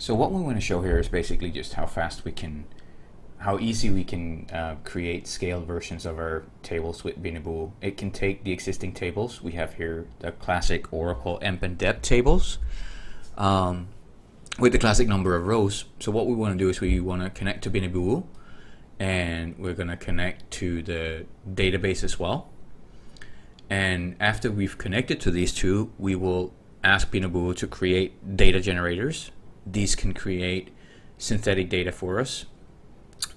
So what we want to show here is basically just how easy we can create scaled versions of our tables with Binubuo. It can take the existing tables. We have here the classic Oracle emp and dep tables with the classic number of rows. So what we want to do is we want to connect to Binubuo, and we're going to connect to the database as well. And after we've connected to these two, we will ask Binubuo to create data generators. These can create synthetic data for us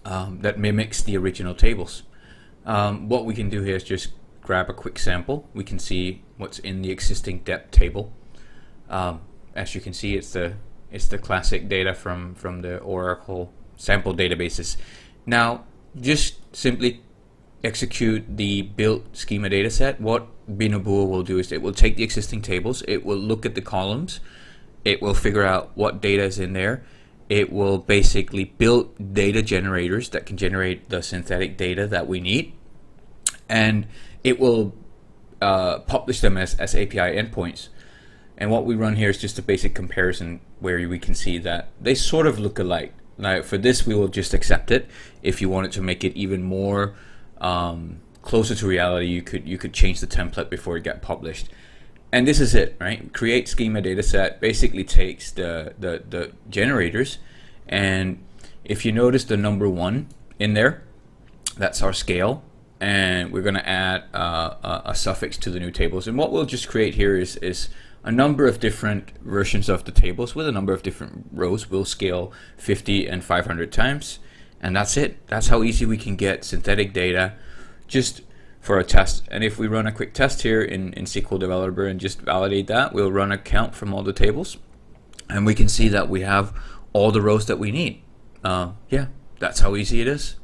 that mimics the original tables. What we can do here is just grab a quick sample. We can see what's in the existing dep table. As you can see, it's the classic data from the Oracle sample databases. Now, just simply execute the built schema dataset. What Binubuo will do is it will take the existing tables, it will look at the columns, it will figure out what data is in there. It will basically build data generators that can generate the synthetic data that we need, and it will publish them as API endpoints. And what we run here is just a basic comparison where we can see that they sort of look alike. Now for this we will just accept it. If you wanted to make it even more closer to reality, you could change the template before it got published. And this is it, right? Create schema dataset basically takes the generators, and if you notice the number 1 in there, that's our scale, and we're going to add a suffix to the new tables. And what we'll just create here is a number of different versions of the tables with a number of different rows. We'll scale 50 and 500 times, and that's it. That's how easy we can get synthetic data just for a test. And if we run a quick test here in SQL Developer and just validate that, we'll run a count from all the tables, and we can see that we have all the rows that we need. Yeah, that's how easy it is.